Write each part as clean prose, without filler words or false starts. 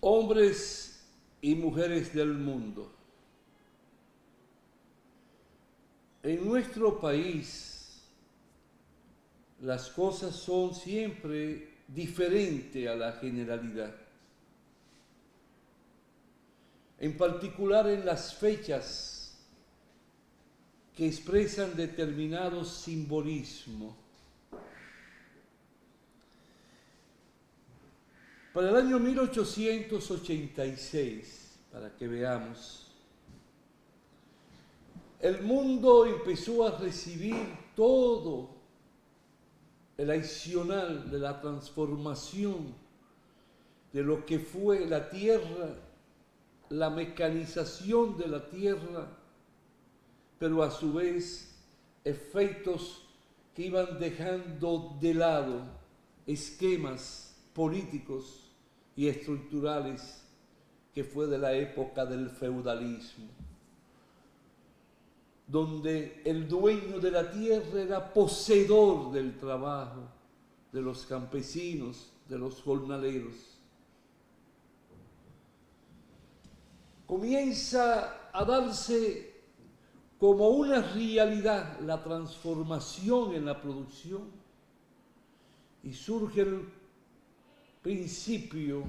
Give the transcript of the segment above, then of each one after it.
Hombres y mujeres del mundo, en nuestro país las cosas son siempre diferentes a la generalidad. En particular en las fechas que expresan determinados simbolismos. Para el año 1886, para que veamos, el mundo empezó a recibir todo el accionar de la transformación de lo que fue la tierra, la mecanización de la tierra, pero a su vez efectos que iban dejando de lado esquemas políticos y estructurales que fue de la época del feudalismo, donde el dueño de la tierra era poseedor del trabajo de los campesinos, de los jornaleros. Comienza a darse como una realidad la transformación en la producción y surge el principio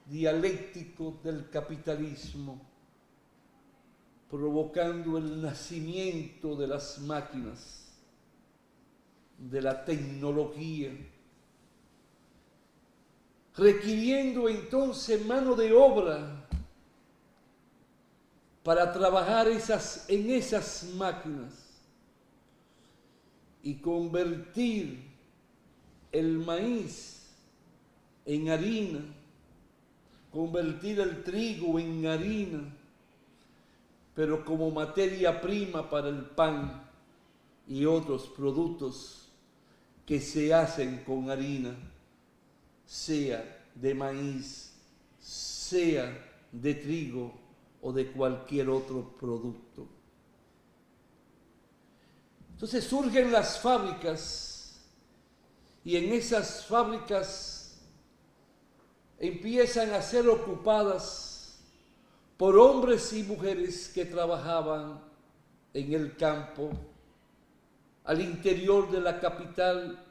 dialéctico del capitalismo, provocando el nacimiento de las máquinas, de la tecnología, requiriendo entonces mano de obra para trabajar en esas máquinas y convertir el maíz en harina, convertir el trigo en harina, pero como materia prima para el pan y otros productos que se hacen con harina, sea de maíz, sea de trigo o de cualquier otro producto. Entonces surgen las fábricas y en esas fábricas empiezan a ser ocupadas por hombres y mujeres que trabajaban en el campo, al interior de la capital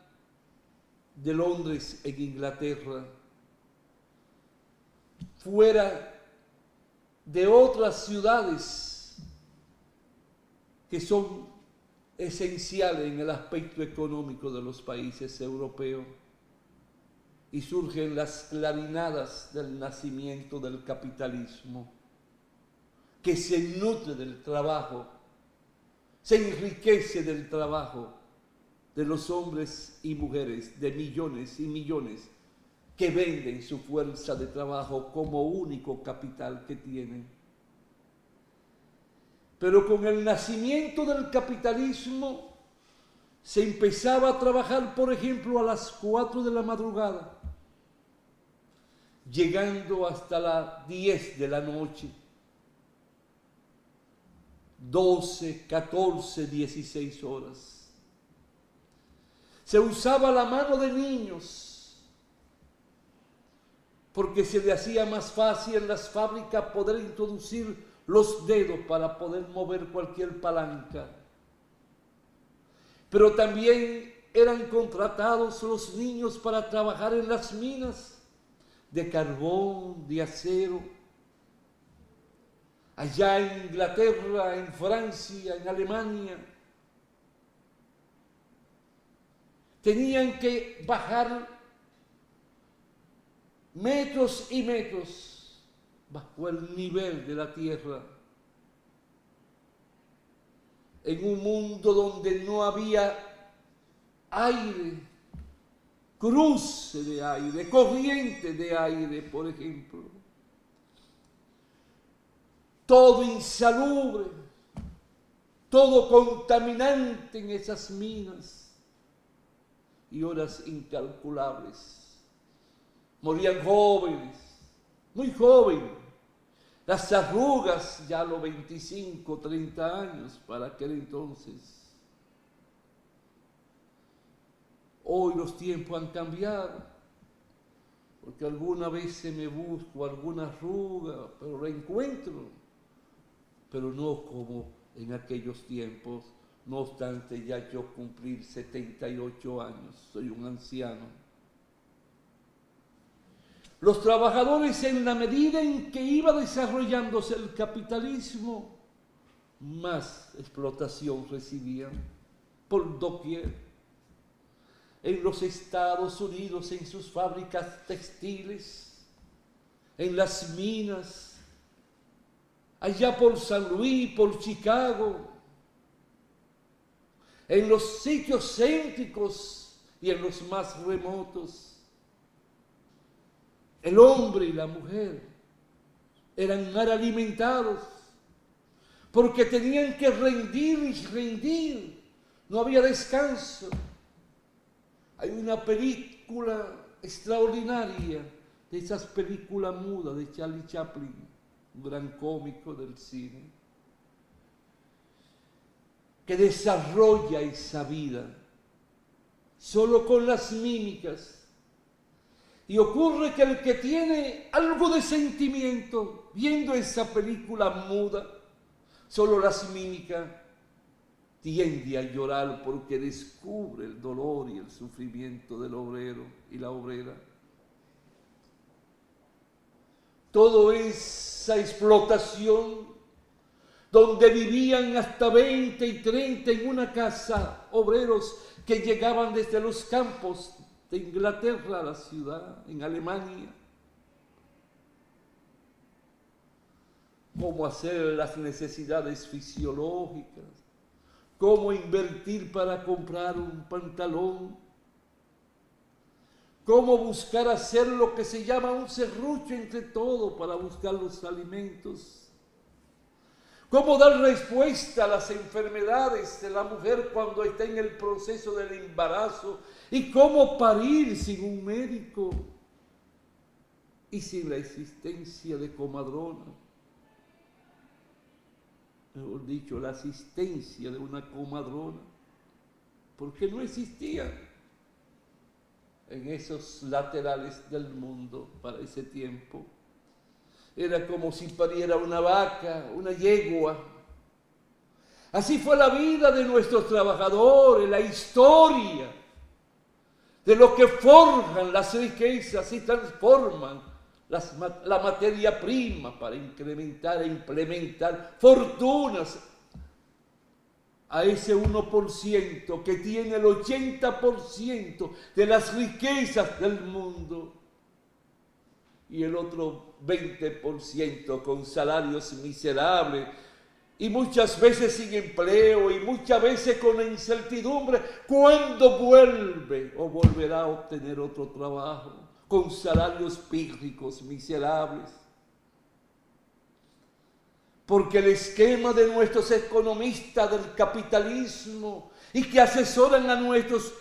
de Londres, en Inglaterra, fuera de otras ciudades que son esenciales en el aspecto económico de los países europeos. Y surgen las clarinadas del nacimiento del capitalismo, que se nutre del trabajo, se enriquece del trabajo de los hombres y mujeres, de millones y millones, que venden su fuerza de trabajo como único capital que tienen. Pero con el nacimiento del capitalismo se empezaba a trabajar, por ejemplo, a las 4 de la madrugada, llegando hasta las 10 de la noche, 12, 14, 16 horas. Se usaba la mano de niños, porque se le hacía más fácil en las fábricas poder introducir los dedos para poder mover cualquier palanca. Pero también eran contratados los niños para trabajar en las minas de carbón, de acero. Allá en Inglaterra, en Francia, en Alemania, tenían que bajar metros y metros bajo el nivel de la tierra, en un mundo donde no había aire, cruce de aire, corriente de aire, por ejemplo. Todo insalubre, todo contaminante en esas minas y horas incalculables. Morían jóvenes, muy jóvenes. Las arrugas ya a los 25, 30 años para aquel entonces. Hoy los tiempos han cambiado. porque alguna vez me busco alguna arruga, pero la encuentro, pero no como en aquellos tiempos. No obstante, ya yo cumplir 78 años, soy un anciano. Los trabajadores, en la medida en que iba desarrollándose el capitalismo, más explotación recibían por doquier. En los Estados Unidos, en sus fábricas textiles, en las minas, allá por San Luis, por Chicago, en los sitios céntricos y en los más remotos, el hombre y la mujer eran mal alimentados porque tenían que rendir y rendir, no había descanso. Hay una película extraordinaria, de esas películas mudas de Charlie Chaplin, un gran cómico del cine, que desarrolla esa vida solo con las mímicas. Y ocurre que el que tiene algo de sentimiento viendo esa película muda, solo las mímicas, tiende a llorar porque descubre el dolor y el sufrimiento del obrero y la obrera. Toda esa explotación, donde vivían hasta 20 y 30 en una casa, obreros que llegaban desde los campos de Inglaterra a la ciudad, en Alemania. Cómo hacer las necesidades fisiológicas, cómo invertir para comprar un pantalón, cómo buscar hacer lo que se llama un serrucho entre todo para buscar los alimentos, cómo dar respuesta a las enfermedades de la mujer cuando está en el proceso del embarazo y cómo parir sin un médico y sin la existencia de comadrona. Mejor dicho, la asistencia de una comadrona, porque no existía en esos laterales del mundo para ese tiempo. Era como si pariera una vaca, una yegua. Así fue la vida de nuestros trabajadores, la historia de lo que forjan las riquezas y transforman la materia prima para incrementar e implementar fortunas a ese 1% que tiene el 80% de las riquezas del mundo y el otro 20% con salarios miserables y muchas veces sin empleo y muchas veces con incertidumbre cuándo vuelve o volverá a obtener otro trabajo, con salarios pírricos, miserables. Porque el esquema de nuestros economistas del capitalismo y que asesoran a nuestros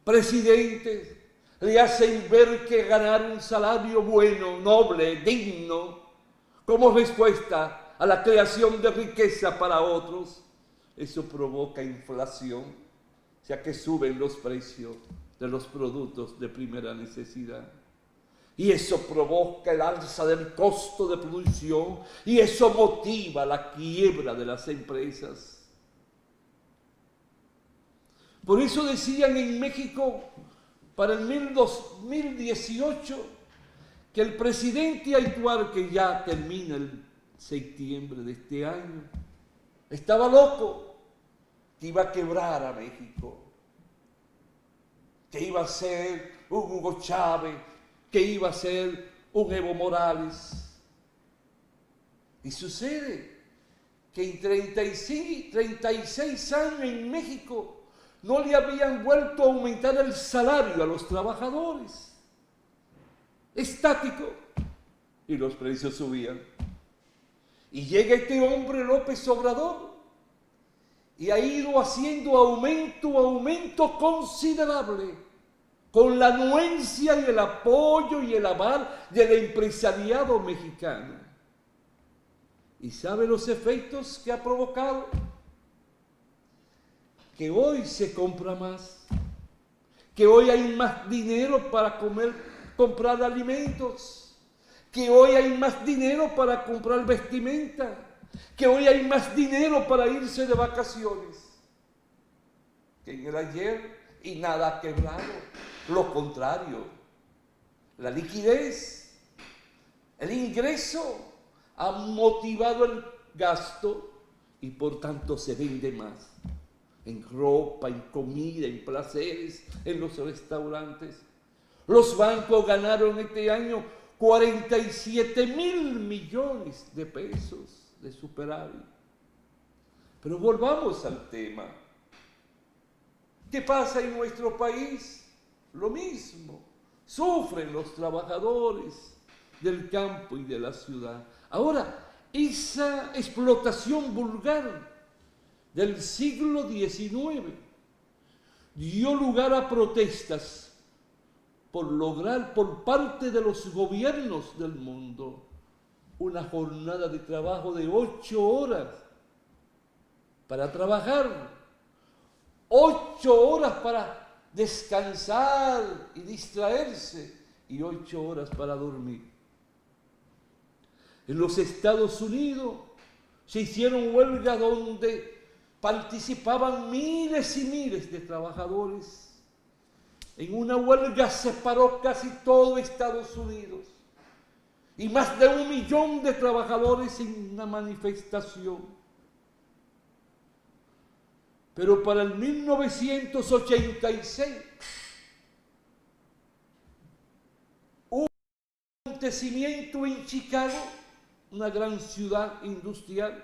presidentes le hacen ver que ganar un salario bueno, noble, digno, como respuesta a la creación de riqueza para otros, eso provoca inflación, o sea que suben los precios de los productos de primera necesidad. Y eso provoca el alza del costo de producción y eso motiva la quiebra de las empresas. Por eso decían en México para el 2018 que el presidente actual, que ya termina el septiembre de este año, estaba loco, que iba a quebrar a México, que iba a ser un Hugo Chávez, que iba a ser un Evo Morales. Y sucede que en 36 años en México no le habían vuelto a aumentar el salario a los trabajadores. Estático. Y los precios subían. Y llega este hombre López Obrador y ha ido haciendo aumento considerable, con la anuencia y el apoyo y el aval del empresariado mexicano. ¿Y sabe los efectos que ha provocado? Que hoy se compra más, que hoy hay más dinero para comprar alimentos, que hoy hay más dinero para comprar vestimenta, que hoy hay más dinero para irse de vacaciones que en el ayer, y nada ha quebrado. Lo contrario, la liquidez, el ingreso ha motivado el gasto y por tanto se vende más en ropa, en comida, en placeres, en los restaurantes. Los bancos ganaron este año 47.000 millones de pesos de superávit. Pero volvamos al tema. ¿Qué pasa en nuestro país? Lo mismo. Sufren los trabajadores del campo y de la ciudad. Ahora, esa explotación vulgar del siglo XIX dio lugar a protestas por lograr por parte de los gobiernos del mundo una jornada de trabajo de 8 horas para trabajar, 8 horas para descansar y distraerse y 8 horas para dormir. En los Estados Unidos se hicieron huelgas donde participaban miles y miles de trabajadores. En una huelga se paró casi todo Estados Unidos y más de 1 millón de trabajadores en una manifestación. Pero para el 1986 hubo un acontecimiento en Chicago, una gran ciudad industrial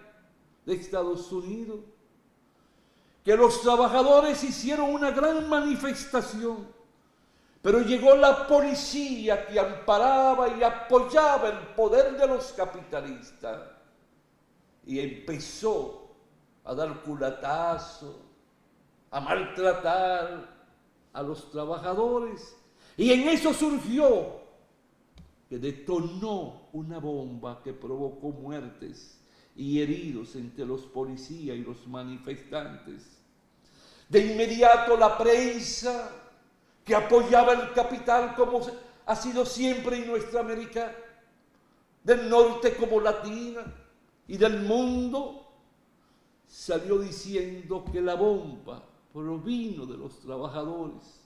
de Estados Unidos, que los trabajadores hicieron una gran manifestación, pero llegó la policía que amparaba y apoyaba el poder de los capitalistas y empezó a dar culatazos, a maltratar a los trabajadores, y en eso surgió que detonó una bomba que provocó muertes y heridos entre los policías y los manifestantes. De inmediato la prensa, que apoyaba el capital como ha sido siempre en nuestra América del Norte como latina y del mundo, salió diciendo que la bomba provino de los trabajadores,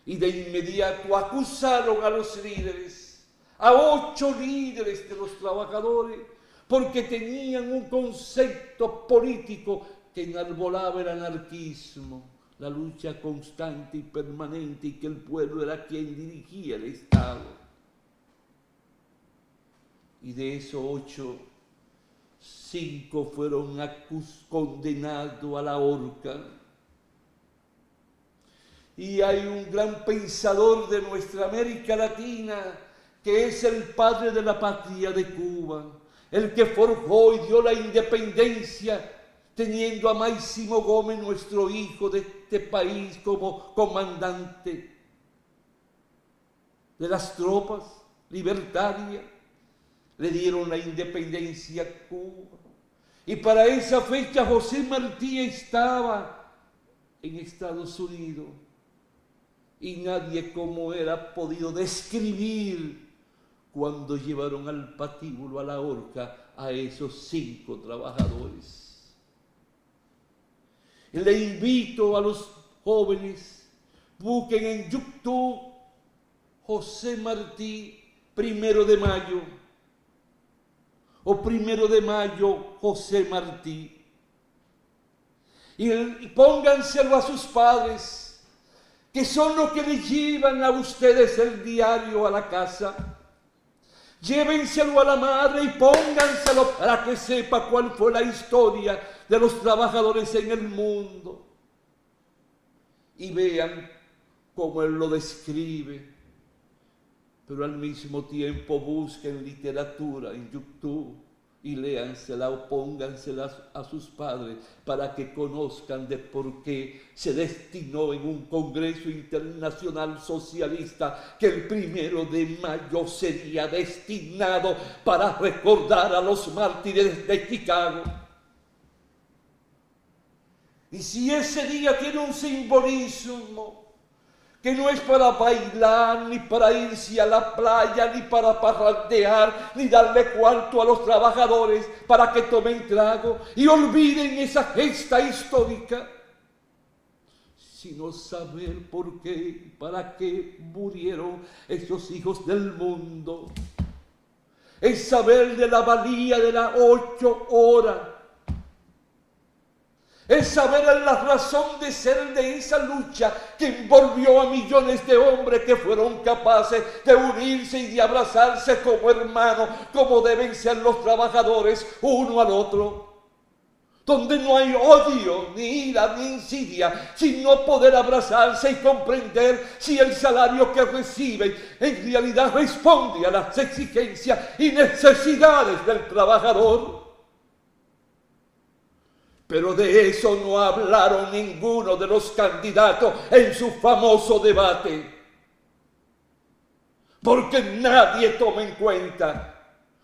y de inmediato acusaron a los líderes, a 8 líderes de los trabajadores, porque tenían un concepto político que enarbolaba el anarquismo, la lucha constante y permanente, y que el pueblo era quien dirigía el Estado. Y de esos 8, 5 fueron condenados a la horca. Y hay un gran pensador de nuestra América Latina, que es el padre de la patria de Cuba, el que forjó y dio la independencia, teniendo a Máximo Gómez, nuestro hijo de este país, como comandante de las tropas libertarias. Le dieron la independencia a Cuba. Y para esa fecha José Martí estaba en Estados Unidos. Y nadie como él ha podido describir cuando llevaron al patíbulo, a la horca, a esos 5 trabajadores. Y le invito a los jóvenes, busquen en YouTube José Martí 1 de mayo o 1 de mayo José Martí, y pónganselo a sus padres, que son los que les llevan a ustedes el diario a la casa. Llévenselo a la madre y pónganselo para que sepa cuál fue la historia de los trabajadores en el mundo. Y vean cómo él lo describe. Pero al mismo tiempo busquen literatura en YouTube y léansela o póngansela a sus padres para que conozcan de por qué se destinó en un Congreso Internacional Socialista que el 1 de mayo sería destinado para recordar a los mártires de Chicago. Y si ese día tiene un simbolismo que no es para bailar, ni para irse a la playa, ni para parrandear, ni darle cuarto a los trabajadores para que tomen trago y olviden esa gesta histórica, sino saber por qué, para qué murieron esos hijos del mundo. Es saber de la valía de las 8 horas. Es saber la razón de ser de esa lucha que envolvió a millones de hombres que fueron capaces de unirse y de abrazarse como hermanos, como deben ser los trabajadores uno al otro. Donde no hay odio, ni ira, ni insidia, sino poder abrazarse y comprender si el salario que reciben en realidad responde a las exigencias y necesidades del trabajador. Pero de eso no hablaron ninguno de los candidatos en su famoso debate. Porque nadie toma en cuenta.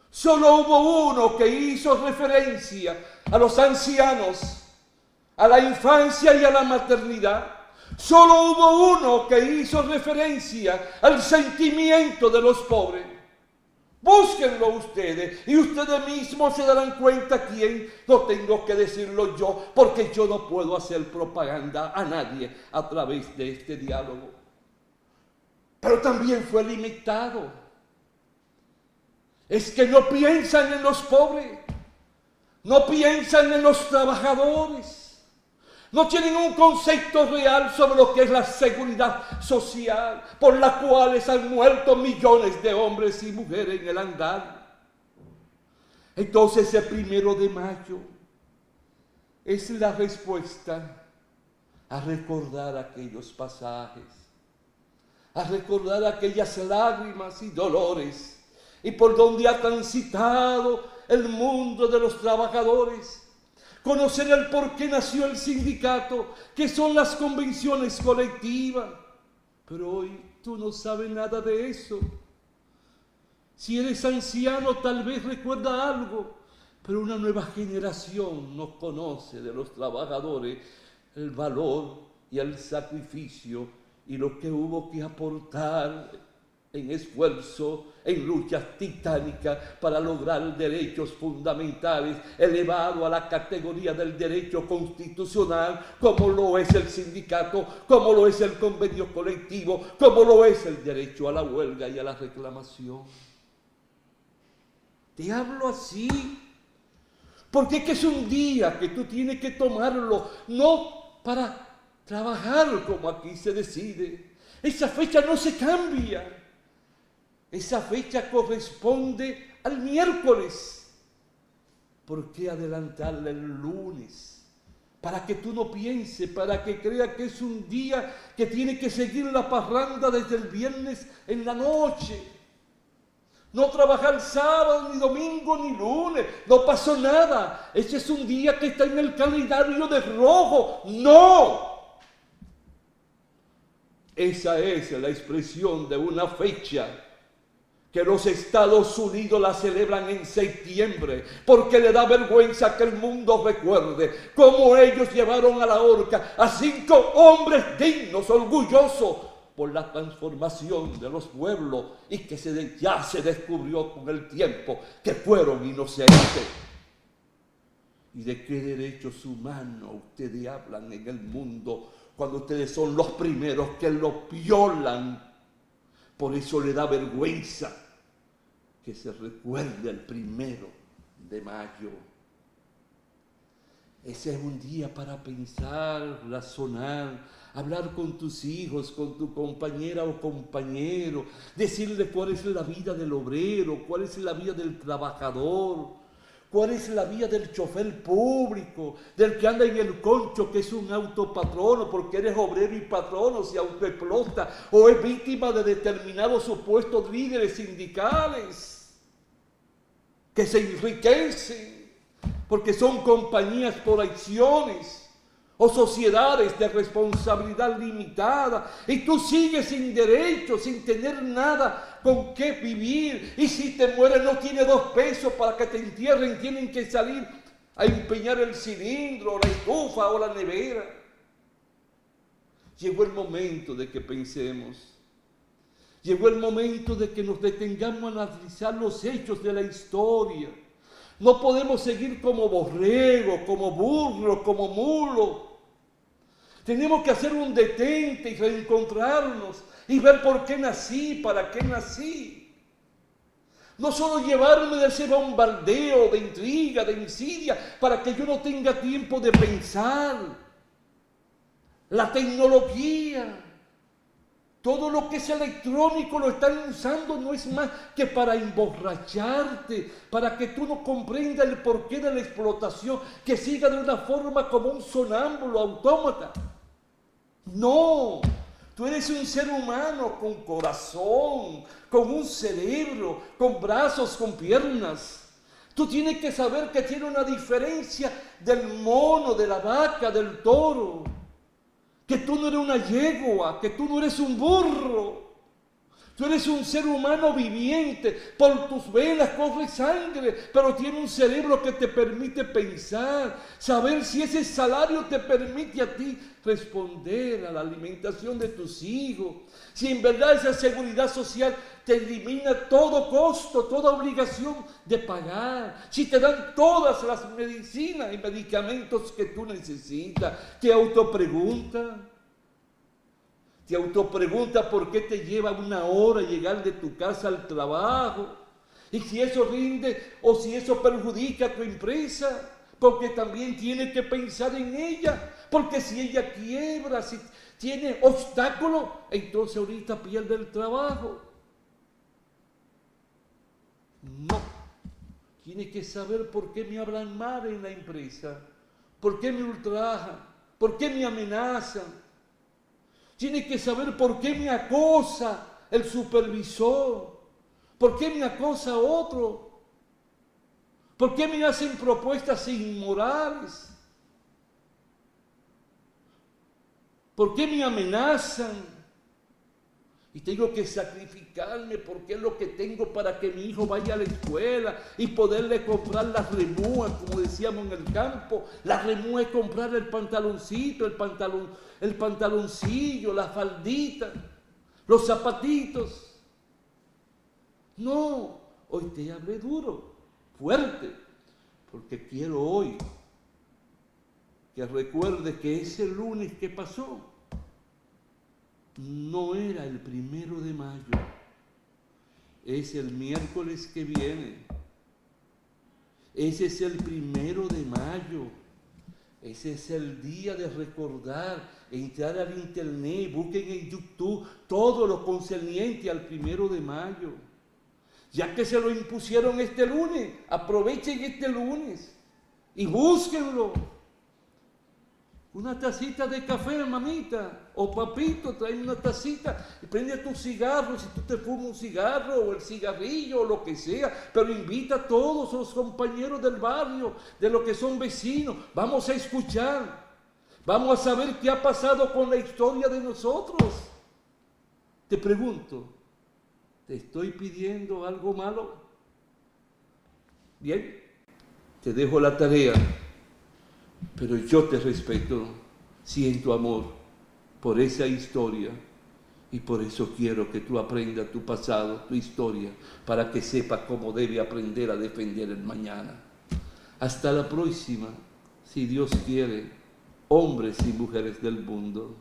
Solo hubo uno que hizo referencia a los ancianos, a la infancia y a la maternidad. Solo hubo uno que hizo referencia al sentimiento de los pobres. Búsquenlo ustedes y ustedes mismos se darán cuenta quién. No tengo que decirlo yo, porque yo no puedo hacer propaganda a nadie a través de este diálogo. Pero también fue limitado. Es que no piensan en los pobres, no piensan en los trabajadores. No tienen un concepto real sobre lo que es la seguridad social, por la cual han muerto millones de hombres y mujeres en el andar. Entonces el 1 de mayo es la respuesta a recordar aquellos pasajes, a recordar aquellas lágrimas y dolores, y por donde ha transitado el mundo de los trabajadores. Conocer el por qué nació el sindicato, qué son las convenciones colectivas. Pero hoy tú no sabes nada de eso. Si eres anciano, tal vez recuerda algo, pero una nueva generación no conoce de los trabajadores el valor y el sacrificio y lo que hubo que aportar en esfuerzo, en luchas titánicas para lograr derechos fundamentales elevados a la categoría del derecho constitucional, como lo es el sindicato, como lo es el convenio colectivo, como lo es el derecho a la huelga y a la reclamación. Te hablo así porque es que es un día que tú tienes que tomarlo, no para trabajar como aquí se decide. Esa fecha no se cambia. Esa fecha corresponde al miércoles. ¿Por qué adelantarla el lunes? Para que tú no pienses, para que creas que es un día que tiene que seguir la parranda desde el viernes en la noche. No trabajar sábado, ni domingo, ni lunes. No pasó nada. Ese es un día que está en el calendario de rojo. ¡No! Esa es la expresión de una fecha que los Estados Unidos la celebran en septiembre, porque le da vergüenza que el mundo recuerde cómo ellos llevaron a la horca a 5 hombres dignos, orgullosos por la transformación de los pueblos y que ya se descubrió con el tiempo que fueron inocentes. ¿Y de qué derechos humanos ustedes hablan en el mundo cuando ustedes son los primeros que lo violan? Por eso le da vergüenza que se recuerde el 1 de mayo. Ese es un día para pensar, razonar, hablar con tus hijos, con tu compañera o compañero, decirle cuál es la vida del obrero, cuál es la vida del trabajador, cuál es la vida del chofer público, del que anda en el concho, que es un autopatrono, porque eres obrero y patrono, se autoexplota, o es víctima de determinados supuestos líderes sindicales que se enriquecen porque son compañías por acciones o sociedades de responsabilidad limitada, y tú sigues sin derecho, sin tener nada con qué vivir, y si te mueres no tienes 2 pesos para que te entierren, tienen que salir a empeñar el cilindro, la estufa o la nevera. Llegó el momento de que pensemos. Llegó el momento de que nos detengamos a analizar los hechos de la historia. No podemos seguir como borregos, como burros, como mulos. Tenemos que hacer un detente y reencontrarnos y ver por qué nací, para qué nací. No solo llevarme de ese bombardeo de intriga, de insidia, para que yo no tenga tiempo de pensar. La tecnología, todo lo que es electrónico lo están usando, no es más que para emborracharte, para que tú no comprendas el porqué de la explotación, que siga de una forma como un sonámbulo, autómata. No, tú eres un ser humano con corazón, con un cerebro, con brazos, con piernas. Tú tienes que saber que tiene una diferencia del mono, de la vaca, del toro. Que tú no eres una yegua, que tú no eres un burro. Tú eres un ser humano viviente, por tus venas corre sangre, pero tiene un cerebro que te permite pensar, saber si ese salario te permite a ti responder a la alimentación de tus hijos, si en verdad esa seguridad social te elimina todo costo, toda obligación de pagar, si te dan todas las medicinas y medicamentos que tú necesitas. Te autopregunta por qué te lleva 1 hora llegar de tu casa al trabajo, y si eso rinde o si eso perjudica a tu empresa, porque también tienes que pensar en ella, porque si ella quiebra, si tiene obstáculos, entonces ahorita pierde el trabajo. No, tienes que saber por qué me hablan mal en la empresa, por qué me ultrajan, por qué me amenazan. Tienes que saber por qué me acosa el supervisor, por qué me acosa otro, por qué me hacen propuestas inmorales, por qué me amenazan. Y tengo que sacrificarme porque es lo que tengo para que mi hijo vaya a la escuela y poderle comprar las remúas, como decíamos en el campo. La remúa es comprar el pantaloncito, el pantaloncillo, la faldita, los zapatitos. No, hoy te hablé duro, fuerte, porque quiero hoy que recuerdes que ese lunes que pasó no era el 1 de mayo, es el miércoles que viene. Ese es el 1 de mayo. Ese es el día de recordar, entrar al internet, busquen en YouTube todo lo concerniente al 1 de mayo. Ya que se lo impusieron este lunes, aprovechen este lunes y búsquenlo. Una tacita de café, mamita, o papito, trae una tacita y prende tu cigarro, si tú te fumas un cigarro o el cigarrillo o lo que sea, pero invita a todos los compañeros del barrio, de los que son vecinos, vamos a escuchar, vamos a saber qué ha pasado con la historia de nosotros. Te pregunto, ¿te estoy pidiendo algo malo? Bien, te dejo la tarea. Pero yo te respeto, siento amor por esa historia y por eso quiero que tú aprendas tu pasado, tu historia, para que sepas cómo debe aprender a defender el mañana. Hasta la próxima, si Dios quiere, hombres y mujeres del mundo.